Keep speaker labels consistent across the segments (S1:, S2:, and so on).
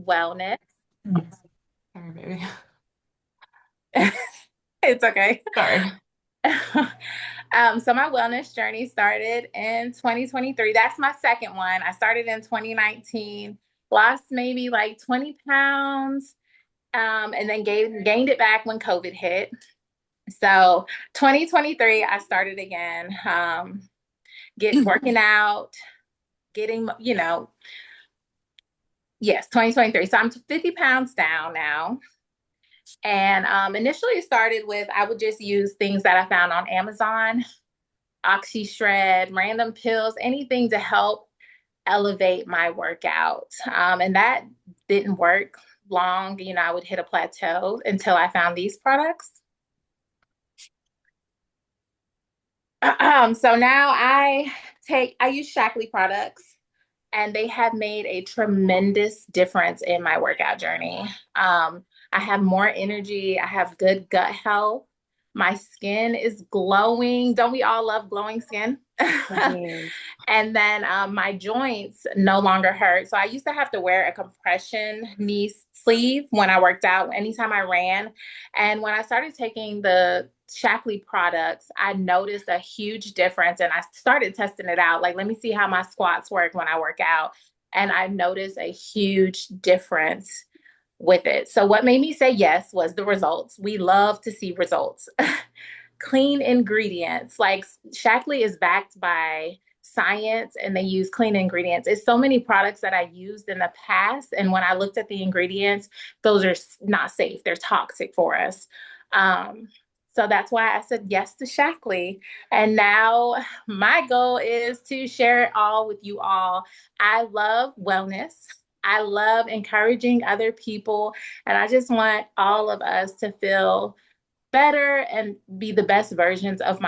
S1: wellness.
S2: Sorry, baby.
S1: It's okay.
S2: Sorry.
S1: So my wellness journey started in 2023. That's my second one. I started in 2019, lost maybe like 20 pounds, and then gained it back when COVID hit. So 2023, I started again, get working out, getting, yes, 2023. So I'm 50 pounds down now. And initially it started with I would just use things that I found on Amazon, Oxy Shred, random pills, anything to help elevate my workout. And that didn't work long. I would hit a plateau until I found these products. So now I use Shackley products, and they have made a tremendous difference in my workout journey. I have more energy. I have good gut health. My skin is glowing. Don't we all love glowing skin?
S2: Yes.
S1: And then my joints no longer hurt. So I used to have to wear a compression knee sleeve when I worked out, anytime I ran. And when I started taking the Shackley products, I noticed a huge difference and I started testing it out. Like, let me see how my squats work when I work out. And I noticed a huge difference with it. So, what made me say yes was the results. We love to see results. Clean ingredients. Like Shackley is backed by science and they use clean ingredients. It's so many products that I used in the past. And when I looked at the ingredients, those are not safe. They're toxic for us. Um, so that's why I said yes to Shackley. And now my goal is to share it all with you all. I love wellness. I love encouraging other people. And I just want all of us to feel better and be the best versions of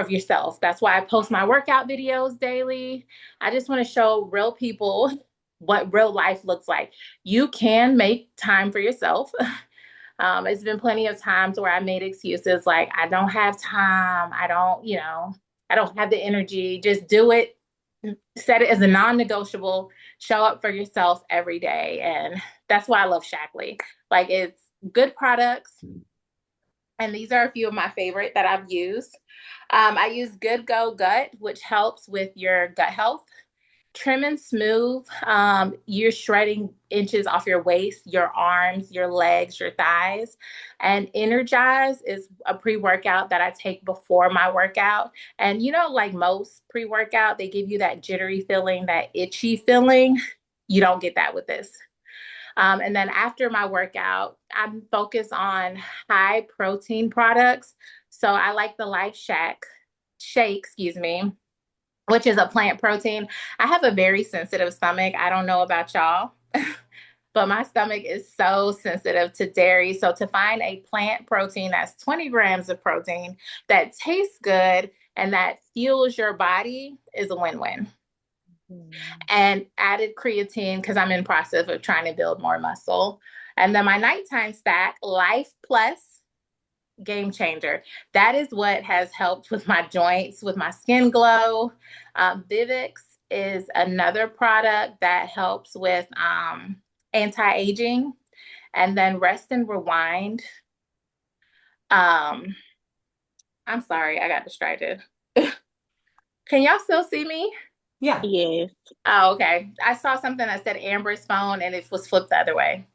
S1: yourself. That's why I post my workout videos daily. I just want to show real people what real life looks like. You can make time for yourself. It's been plenty of times where I made excuses like I don't have time, I don't have the energy. Just do it. Set it as a non-negotiable. Show up for yourself every day, and that's why I love Shackley. Like it's good products, and these are a few of my favorite that I've used. I use Good Go Gut, which helps with your gut health. Trim and Smooth, you're shredding inches off your waist, your arms, your legs, your thighs. And Energize is a pre workout that I take before my workout. And like most pre workout, they give you that jittery feeling, that itchy feeling. You don't get that with this. And then after my workout, I'm focused on high protein products. So I like the Life Shack shake, excuse me, which is a plant protein. I have a very sensitive stomach. I don't know about y'all, but my stomach is so sensitive to dairy. So to find a plant protein that's 20 grams of protein that tastes good and that fuels your body is a win-win.
S2: Mm.
S1: And added creatine because I'm in process of trying to build more muscle. And then my nighttime stack, Life Plus, game changer. That is what has helped with my joints, with my skin glow. Vivix is another product that helps with anti-aging. And then Rest and Rewind. Um, I'm sorry, I got distracted. Can y'all still see me?
S2: Yeah.
S3: Yes.
S1: Oh, okay. I saw something that said Amber's phone and it was flipped the other way.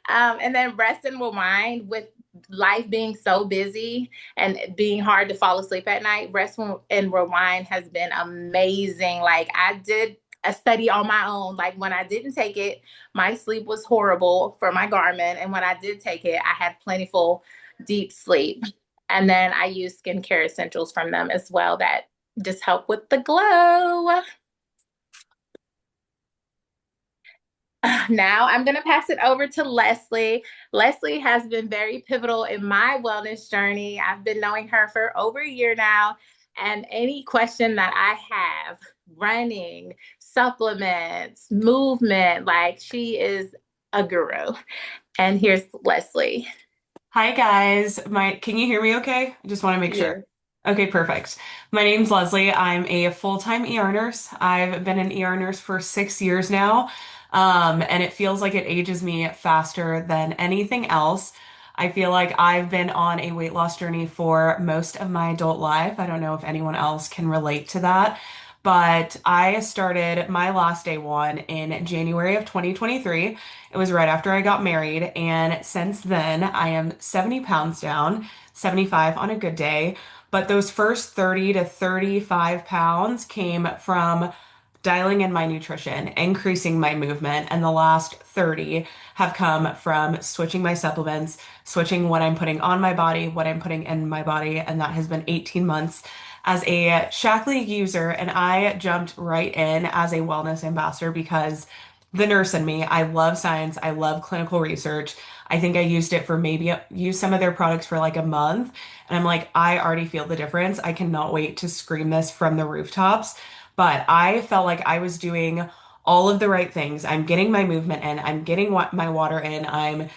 S1: And then Rest and Rewind, with life being so busy and being hard to fall asleep at night. Rest and Rewind has been amazing. Like I did a study on my own. Like when I didn't take it, my sleep was horrible for my Garmin. And when I did take it, I had plentiful deep sleep. And then I use skincare essentials from them as well that just help with the glow. Now I'm going to pass it over to Leslie. Leslie has been very pivotal in my wellness journey. I've been knowing her for over a year now. And any question that I have, running, supplements, movement, like she is a guru. And here's Leslie.
S2: Hi guys. Can you hear me okay? I just want to make sure.
S3: Yes.
S2: Okay, perfect. My name's Leslie. I'm a full-time ER nurse. I've been an ER nurse for 6 years now. And it feels like it ages me faster than anything else. I feel like I've been on a weight loss journey for most of my adult life. I don't know if anyone else can relate to that, but I started my last day one in January of 2023. It was right after I got married, and since then I am 70 pounds down, 75 on a good day. But those first 30 to 35 pounds came from dialing in my nutrition, increasing my movement, and the last 30 have come from switching my supplements, switching what I'm putting on my body, what I'm putting in my body, and that has been 18 months as a Shaklee user. And I jumped right in as a wellness ambassador because the nurse in me, I love science, I love clinical research. I think I used it for maybe use some of their products for like a month, and I'm like, I already feel the difference. I cannot wait to scream this from the rooftops. But I felt like I was doing all of the right things. I'm getting my movement in, I'm getting my water in, I'm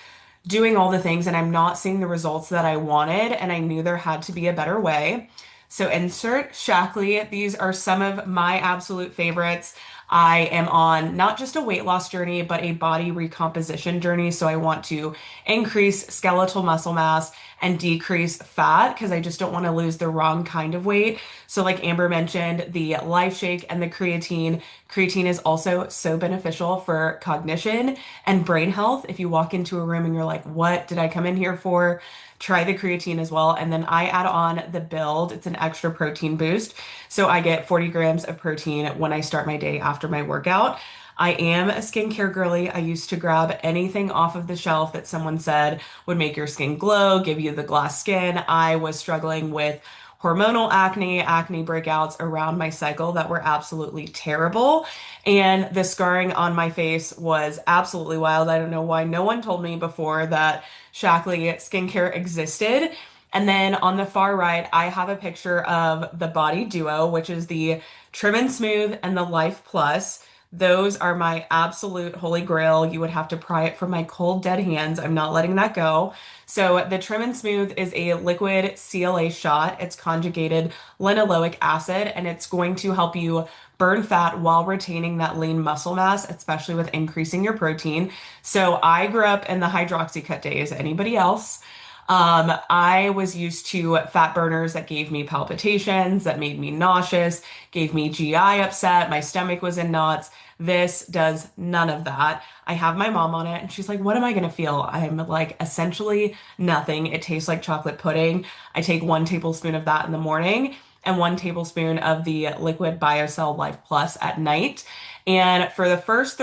S2: doing all the things, and I'm not seeing the results that I wanted. And I knew there had to be a better way. So insert Shaklee. These are some of my absolute favorites. I am on not just a weight loss journey, but a body recomposition journey. So I want to increase skeletal muscle mass and decrease fat because I just don't want to lose the wrong kind of weight. So, like Amber mentioned, the Life Shake and the creatine. Creatine is also so beneficial for cognition and brain health. If you walk into a room and you're like, what did I come in here for? Try the creatine as well. And then I add on the Build. It's an extra protein boost. So I get 40 grams of protein when I start my day after my workout. I am a skincare girly. I used to grab anything off of the shelf that someone said would make your skin glow, give you the glass skin. I was struggling with hormonal acne, acne breakouts around my cycle that were absolutely terrible. And the scarring on my face was absolutely wild. I don't know why no one told me before that Shaklee skincare existed. And then on the far right, I have a picture of the Body Duo, which is the Trim and Smooth and the Life Plus. Those are my absolute holy grail. You would have to pry it from my cold, dead hands. I'm not letting that go. So, the Trim and Smooth is a liquid CLA shot. It's conjugated linoleic acid, and it's going to help you burn fat while retaining that lean muscle mass, especially with increasing your protein. So, I grew up in the hydroxycut days. Anybody else? I was used to fat burners that gave me palpitations, that made me nauseous, gave me GI upset, my stomach was in knots. This does none of that. I have my mom on it and she's like, what am I gonna feel? I'm like, essentially nothing. It tastes like chocolate pudding. I take 1 tablespoon of that in the morning and 1 tablespoon of the liquid BioCell Life Plus at night. And for the first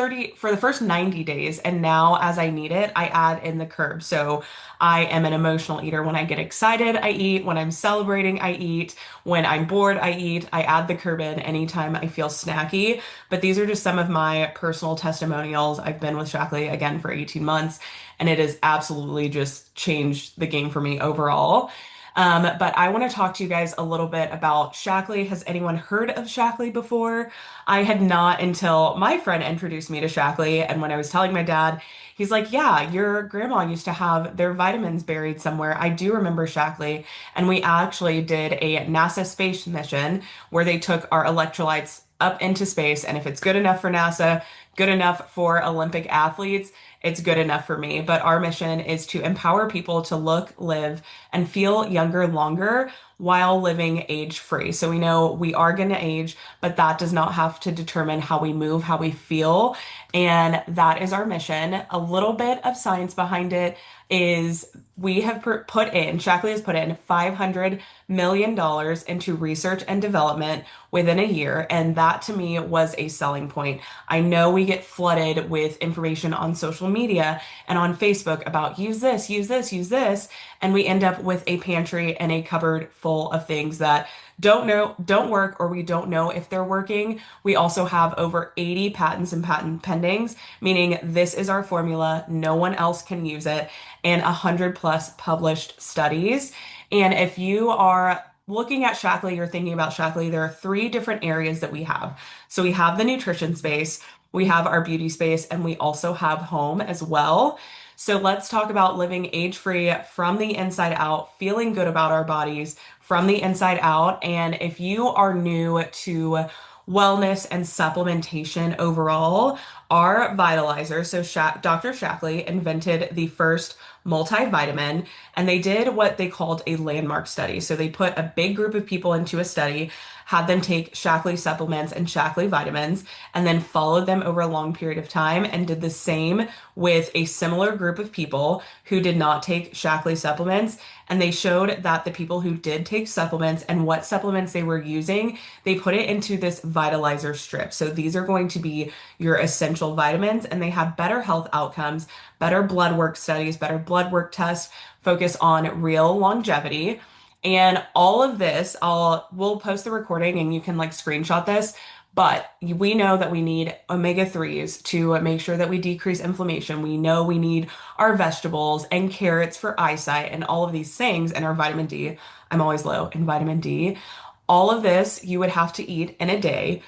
S2: 90 days, and now as I need it, I add in the curb. So I am an emotional eater. When I get excited, I eat. When I'm celebrating, I eat. When I'm bored, I eat. I add the curb in anytime I feel snacky. But these are just some of my personal testimonials. I've been with Shaklee again for 18 months, and it has absolutely just changed the game for me overall. But I want to talk to you guys a little bit about Shaklee. Has anyone heard of Shaklee before? I had not until my friend introduced me to Shaklee. And when I was telling my dad, he's like, yeah, your grandma used to have their vitamins buried somewhere. I do remember Shaklee. And we actually did a NASA space mission where they took our electrolytes up into space. And if it's good enough for NASA, good enough for Olympic athletes, it's good enough for me. But our mission is to empower people to look, live, and feel younger longer while living age free. So we know we are going to age, but that does not have to determine how we move, how we feel. And that is our mission. A little bit of science behind it is we have Shaklee has put in $500 million into research and development within a year. And that to me was a selling point. I know we get flooded with information on social media and on Facebook about use this, use this, use this. And we end up with a pantry and a cupboard full of things that don't work, or we don't know if they're working. We also have over 80 patents and patent pendings, meaning this is our formula. No one else can use it, and 100 plus published studies. And if you are looking at Shaklee, you're thinking about Shaklee, there are three different areas that we have. So we have the nutrition space, we have our beauty space, and we also have home as well. So let's talk about living age-free from the inside out, feeling good about our bodies from the inside out. And if you are new to wellness and supplementation overall are vitalizers. So Dr. Shackley invented the first multivitamin, and they did what they called a landmark study. So they put a big group of people into a study, had them take Shackley supplements and Shackley vitamins, and then followed them over a long period of time and did the same with a similar group of people who did not take Shackley supplements. And they showed that the people who did take supplements and what supplements they were using, they put it into this vitalizer strip. So these are going to be your essential vitamins, and they have better health outcomes, better blood work studies, better blood work tests, focus on real longevity. And all of this, we'll post the recording and you can like screenshot this. But we know that we need omega-3s to make sure that we decrease inflammation. We know we need our vegetables and carrots for eyesight and all of these things, and our vitamin D. I'm always low in vitamin D. All of this you would have to eat in a day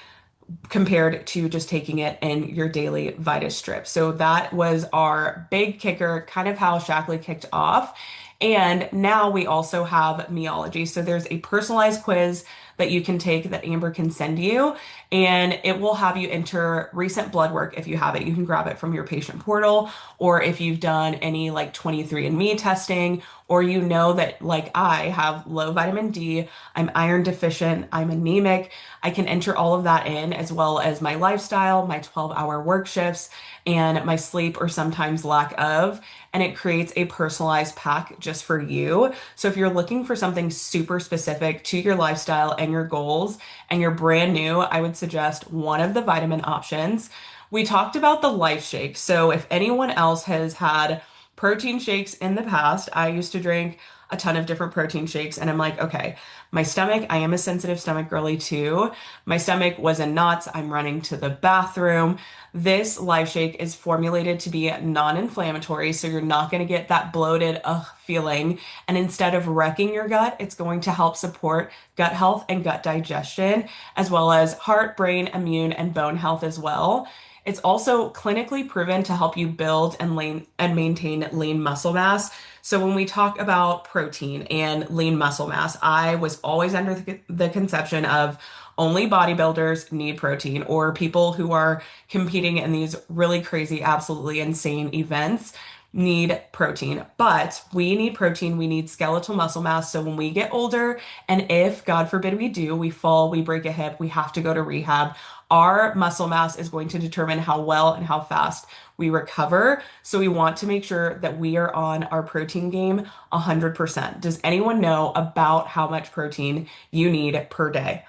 S2: compared to just taking it in your daily Vitus strip. So that was our big kicker, kind of how Shackley kicked off. And now we also have Meology. So there's a personalized quiz that you can take that Amber can send you, and it will have you enter recent blood work if you have it. You can grab it from your patient portal, or if you've done any like 23andMe testing, or you know that like I have low vitamin D, I'm iron deficient, I'm anemic, I can enter all of that in, as well as my lifestyle, my 12-hour work shifts, and my sleep or sometimes lack of. And it creates a personalized pack just for you. So if you're looking for something super specific to your lifestyle and your goals, and you're brand new, I would suggest one of the vitamin options. We talked about the Life Shake. So if anyone else has had protein shakes in the past, I used to drink a ton of different protein shakes, and I'm like, okay, my stomach, I am a sensitive stomach girly too. My stomach was in knots. I'm running to the bathroom. This Life Shake is formulated to be non-inflammatory, so you're not going to get that bloated ugh feeling. And instead of wrecking your gut, it's going to help support gut health and gut digestion, as well as heart, brain, immune, and bone health as well. It's also clinically proven to help you build and maintain lean muscle mass. So when we talk about protein and lean muscle mass, I was always under the conception of only bodybuilders need protein, or people who are competing in these really crazy, absolutely insane events need protein. But we need protein, we need skeletal muscle mass. So when we get older, and if God forbid we do, we fall, we break a hip, we have to go to rehab, our muscle mass is going to determine how well and how fast we recover. So we want to make sure that we are on our protein game 100%. Does anyone know about how much protein you need per day?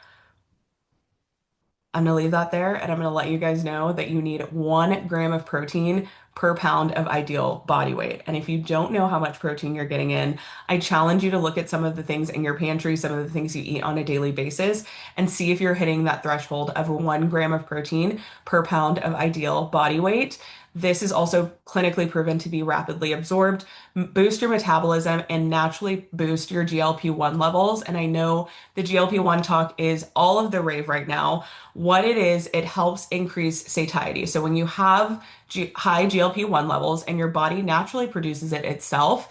S2: I'm gonna leave that there, and I'm gonna let you guys know that you need 1 gram of protein per pound of ideal body weight. And if you don't know how much protein you're getting in, I challenge you to look at some of the things in your pantry, some of the things you eat on a daily basis, and see if you're hitting that threshold of 1 gram of protein per pound of ideal body weight. This is also clinically proven to be rapidly absorbed, boost your metabolism, and naturally boost your GLP-1 levels. And I know the GLP-1 talk is all of the rave right now. What it is, it helps increase satiety. So when you have high GLP-1 levels and your body naturally produces it itself,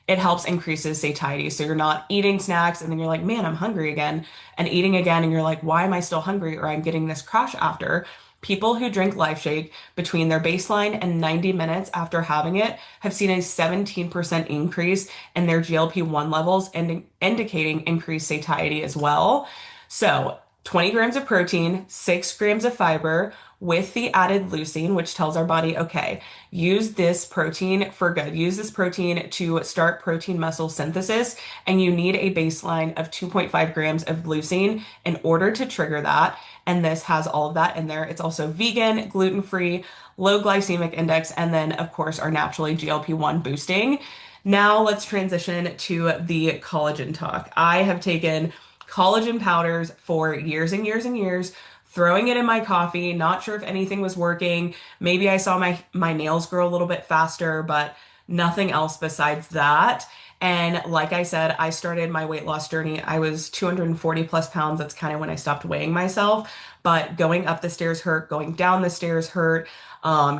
S2: it helps increases satiety. So you're not eating snacks and then you're like, man, I'm hungry again, and eating again and you're like, why am I still hungry? Or I'm getting this crash after. People who drink Life Shake between their baseline and 90 minutes after having it have seen a 17% increase in their GLP-1 levels, and indicating increased satiety as well. So 20 grams of protein, 6 grams of fiber with the added leucine, which tells our body, okay, use this protein for good. Use this protein to start protein muscle synthesis. And you need a baseline of 2.5 grams of leucine in order to trigger that. And this has all of that in there. It's also vegan, gluten-free, low glycemic index, and then, of course, our naturally GLP-1 boosting. Now let's transition to the collagen talk. I have taken collagen powders for years and years and years, throwing it in my coffee, not sure if anything was working. Maybe I saw my nails grow a little bit faster, but nothing else besides that. And like I said, I started my weight loss journey. I was 240 plus pounds. That's kind of when I stopped weighing myself. But going up the stairs hurt, going down the stairs hurt,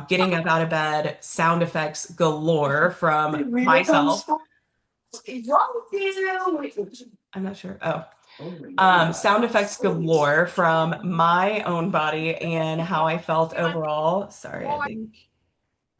S2: getting up out of bed, sound effects galore from myself. I'm not sure. Oh. Sound effects galore from my own body and how I felt overall. Sorry, I think.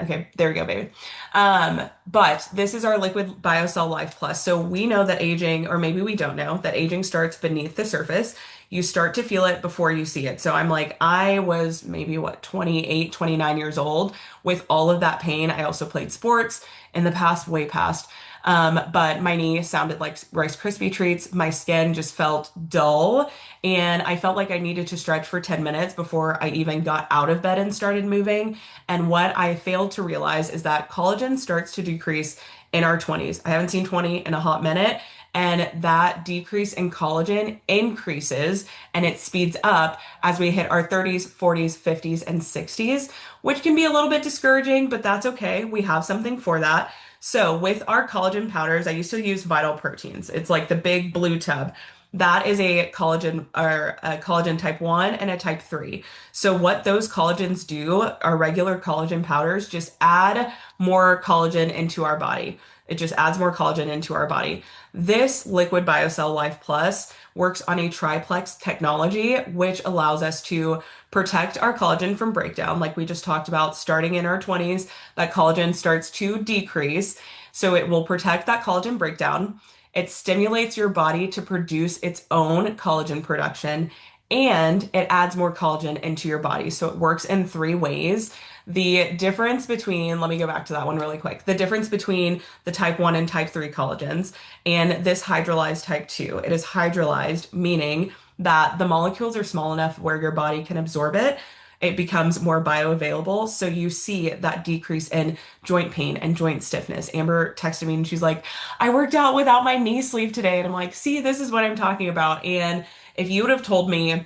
S2: Okay, there we go, baby. But this is our Liquid BioCell Life Plus. So we know that aging, or maybe we don't know, that aging starts beneath the surface. You start to feel it before you see it. So I'm like, I was maybe what, 28, 29 years old with all of that pain. I also played sports in the past, way past. But my knee sounded like Rice Krispie treats. My skin just felt dull. And I felt like I needed to stretch for 10 minutes before I even got out of bed and started moving. And what I failed to realize is that collagen starts to decrease in our 20s. I haven't seen 20 in a hot minute. And that decrease in collagen increases and it speeds up as we hit our 30s, 40s, 50s, and 60s, which can be a little bit discouraging, but that's okay. We have something for that. So, with our collagen powders, I used to use Vital Proteins. It's like the big blue tub. That is a collagen or a collagen type 1 and a type 3. So what those collagens do, our regular collagen powders, just add more collagen into our body. It just adds more collagen into our body. This Liquid BioCell Life Plus works on a triplex technology, which allows us to protect our collagen from breakdown, like we just talked about, starting in our 20s, that collagen starts to decrease. So it will protect that collagen breakdown. It stimulates your body to produce its own collagen production and it adds more collagen into your body. So it works in three ways. The difference between, let me go back to that one really quick. The difference between the type 1 and type 3 collagens and this hydrolyzed type 2. It is hydrolyzed, meaning that the molecules are small enough where your body can absorb it. It becomes more bioavailable. So you see that decrease in joint pain and joint stiffness. Amber texted me and she's like, I worked out without my knee sleeve today. And I'm like, see, this is what I'm talking about. And if you would have told me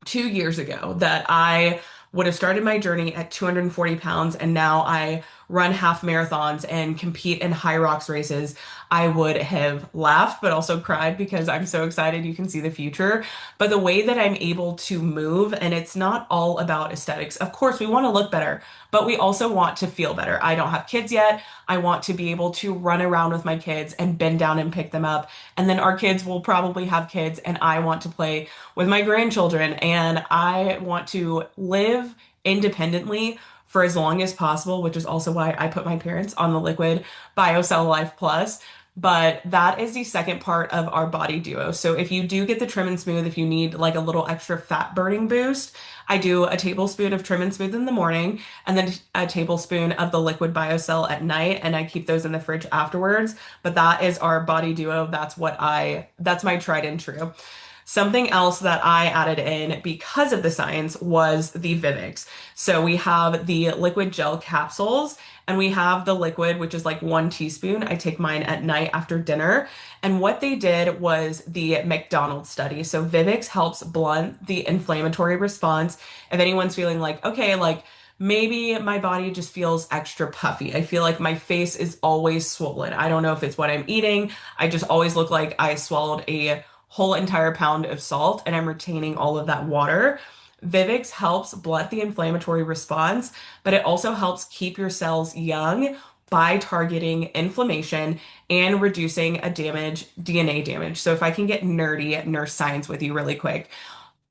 S2: 2 years ago that I would have started my journey at 240 pounds and now I run half marathons and compete in high rocks races, I would have laughed, but also cried because I'm so excited you can see the future. But the way that I'm able to move, and it's not all about aesthetics. Of course, we want to look better, but we also want to feel better. I don't have kids yet. I want to be able to run around with my kids and bend down and pick them up. And then our kids will probably have kids, and I want to play with my grandchildren and I want to live independently for as long as possible, which is also why I put my parents on the Liquid BioCell Life Plus. But that is the second part of our body duo. So if you do get the Trim and Smooth, if you need like a little extra fat burning boost, I do a tablespoon of Trim and Smooth in the morning and then a tablespoon of the Liquid BioCell at night. And I keep those in the fridge afterwards. But that is our body duo. That's my tried and true. Something else that I added in because of the science was the Vivix. So we have the liquid gel capsules and we have the liquid, which is like 1 teaspoon. I take mine at night after dinner. And what they did was the McDonald's study. So Vivix helps blunt the inflammatory response. If anyone's feeling like, okay, like maybe my body just feels extra puffy. I feel like my face is always swollen. I don't know if it's what I'm eating. I just always look like I swallowed a whole entire pound of salt and I'm retaining all of that water. Vivix helps blunt the inflammatory response, but it also helps keep your cells young by targeting inflammation and reducing DNA damage. So if I can get nerdy at nurse science with you really quick,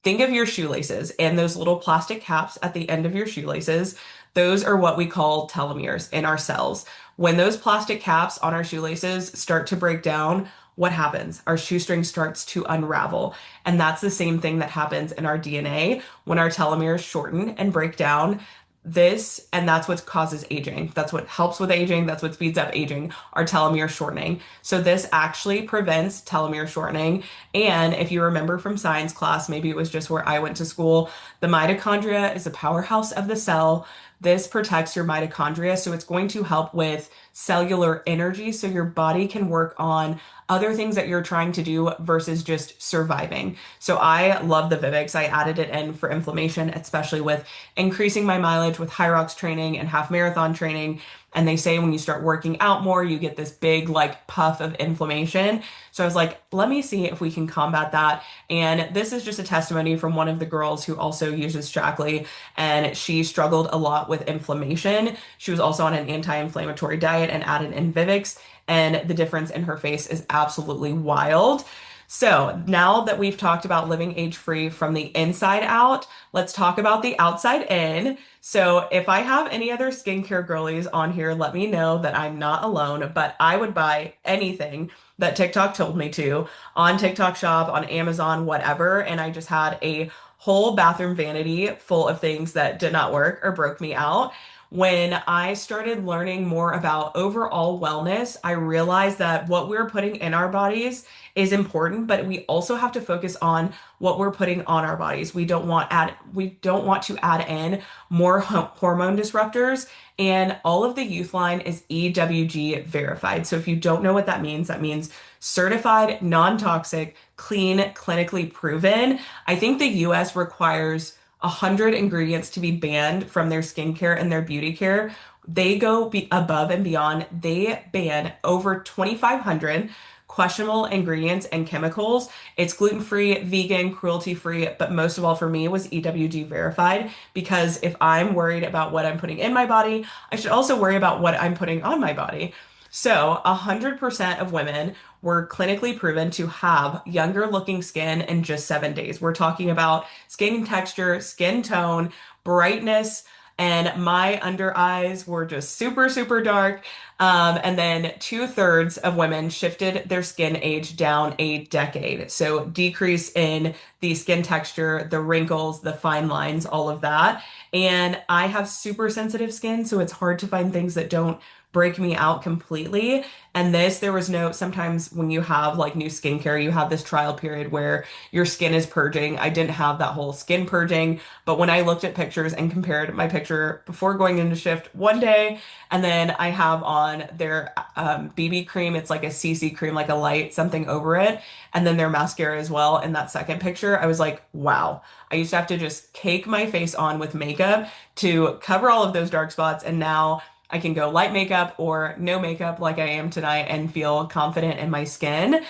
S2: think of your shoelaces and those little plastic caps at the end of your shoelaces. Those are what we call telomeres in our cells. When those plastic caps on our shoelaces start to break down, what happens? Our shoestring starts to unravel. And that's the same thing that happens in our DNA when our telomeres shorten and break down. And that's what causes aging. That's what helps with aging. That's what speeds up aging, our telomere shortening. So this actually prevents telomere shortening. And if you remember from science class, maybe it was just where I went to school, the mitochondria is a powerhouse of the cell. This protects your mitochondria, so it's going to help with cellular energy so your body can work on other things that you're trying to do versus just surviving. So I love the Vivix. I added it in for inflammation, especially with increasing my mileage with high rocks training and half marathon training. And they say when you start working out more, you get this big like puff of inflammation. So I was like, let me see if we can combat that. And this is just a testimony from one of the girls who also uses Shaklee, and she struggled a lot with inflammation. She was also on an anti-inflammatory diet and added in Vivix, and the difference in her face is absolutely wild. So now that we've talked about living age-free from the inside out, let's talk about the outside in. So if I have any other skincare girlies on here, let me know that I'm not alone, but I would buy anything that TikTok told me to on TikTok Shop, on Amazon, whatever. And I just had a whole bathroom vanity full of things that did not work or broke me out. When I started learning more about overall wellness, I realized that what we're putting in our bodies is important, but we also have to focus on what we're putting on our bodies. We don't want to add in more hormone disruptors, and all of the Youth line is EWG verified. So if you don't know what that means certified, non-toxic, clean, clinically proven. I think the US requires 100 ingredients to be banned from their skincare and their beauty care. They go above and beyond. They ban over 2,500 questionable ingredients and chemicals. It's gluten-free, vegan, cruelty-free, but most of all for me was EWG verified because if I'm worried about what I'm putting in my body, I should also worry about what I'm putting on my body. So, 100% of women were clinically proven to have younger looking skin in just 7 days. We're talking about skin texture, skin tone, brightness, and my under eyes were just super, super dark. And then 2/3 of women shifted their skin age down a decade. So decrease in the skin texture, the wrinkles, the fine lines, all of that. And I have super sensitive skin, so it's hard to find things that don't break me out completely. And this, there was no, sometimes when you have like new skincare, you have this trial period where your skin is purging. I didn't have that whole skin purging, but when I looked at pictures and compared my picture before going into shift one day, and then I have on their BB cream, it's like a CC cream, like a light, something over it, and then their mascara as well. In that second picture, I was like, wow. I used to have to just cake my face on with makeup to cover all of those dark spots, and now I can go light makeup or no makeup like I am tonight and feel confident in my skin.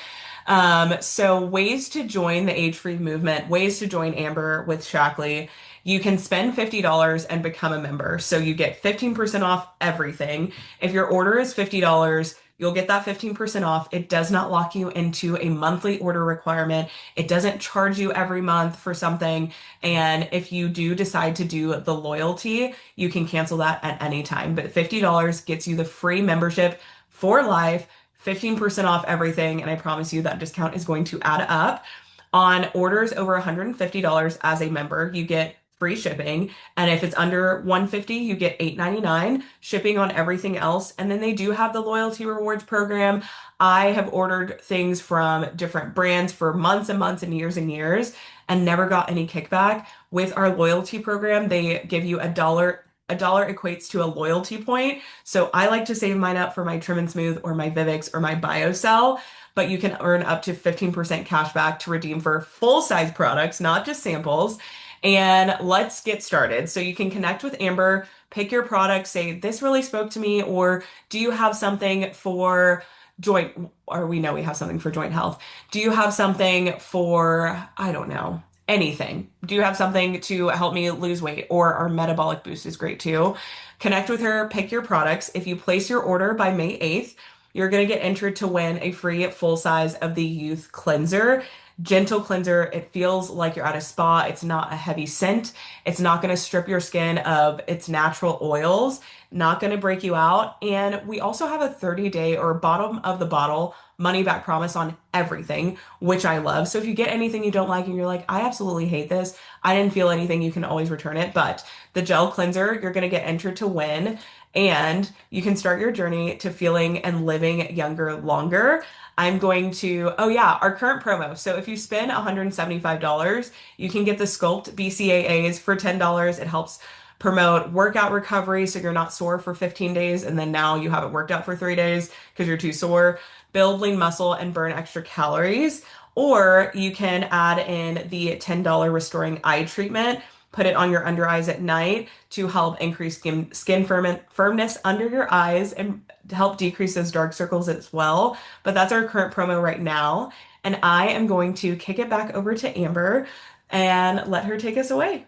S2: So ways to join the age-free movement, ways to join Amber with Shackley. You can spend $50 and become a member. So you get 15% off everything. If your order is $50, you'll get that 15% off. It does not lock you into a monthly order requirement. It doesn't charge you every month for something. And if you do decide to do the loyalty, you can cancel that at any time. But $50 gets you the free membership for life, 15% off everything. And I promise you that discount is going to add up. On orders over $150 as a member, you get free shipping. And if it's under 150, you get $8.99 shipping on everything else. And then they do have the loyalty rewards program. I have ordered things from different brands for months and years and years and never got any kickback. With our loyalty program, they give you a dollar. A dollar equates to a loyalty point. So I like to save mine up for my Trim and Smooth or my Vivix or my BioCell, but you can earn up to 15% cash back to redeem for full size products, not just samples. And let's get started. So you can connect with Amber, pick your product, say, this really spoke to me, or do you have something for joint, or we know we have something for joint health. Do you have something for, I don't know, anything? Do you have something to help me lose weight? Or our metabolic boost is great too. Connect with her, pick your products. If you place your order by May 8th, you're going to get entered to win a free full size of the Youth Cleanser. Gentle cleanser. It feels like you're at a spa. It's not a heavy scent. It's not going to strip your skin of its natural oils, not going to break you out. And we also have a 30-day or bottom of the bottle money back promise on everything, which I love. So if you get anything you don't like and you're like, I absolutely hate this, I didn't feel anything, you can always return it. But the gel cleanser, you're going to get entered to win. And you can start your journey to feeling and living younger longer. I'm going to, oh yeah, our current promo. So if you spend $175, you can get the Sculpt BCAAs for $10. It helps promote workout recovery so you're not sore for 15 days and then now you haven't worked out for 3 days because you're too sore. Build lean muscle and burn extra calories. Or you can add in the $10 restoring eye treatment. Put it on your under eyes at night to help increase skin firmness under your eyes and to help decrease those dark circles as well. But that's our current promo right now. And I am going to kick it back over to Amber and let her take us away.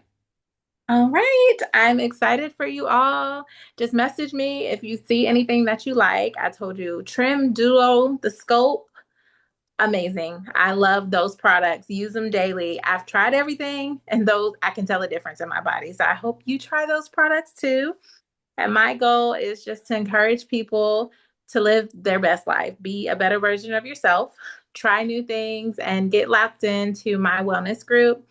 S1: All right. I'm excited for you all. Just message me if you see anything that you like. I told you Trim Duo, the Scope. Amazing. I love those products. Use them daily. I've tried everything and those I can tell a difference in my body. So I hope you try those products too. And my goal is just to encourage people to live their best life, be a better version of yourself, try new things, and get locked into my wellness group.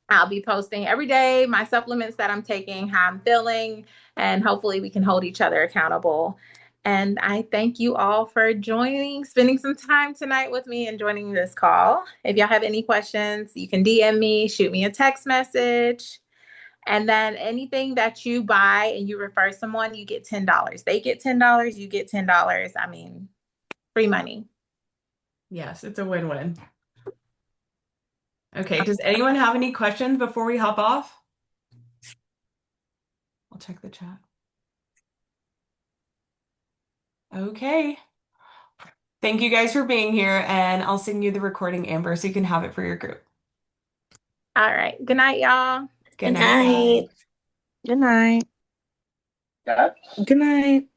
S1: I'll be posting every day my supplements that I'm taking, how I'm feeling, and hopefully we can hold each other accountable. And I thank you all for joining, spending some time tonight with me and joining this call. If y'all have any questions, you can DM me, shoot me a text message. And then anything that you buy and you refer someone, you get $10. They get $10, you get $10. I mean, free money.
S2: Yes, it's a win-win. Okay, does anyone have any questions before we hop off? I'll check the chat. Okay. Thank you guys for being here, and I'll send you the recording, Amber, so you can have it for your group.
S1: All right. Good night, y'all.
S2: Good
S3: Good
S2: night,
S3: night.
S2: guys.
S3: Good night. Good night.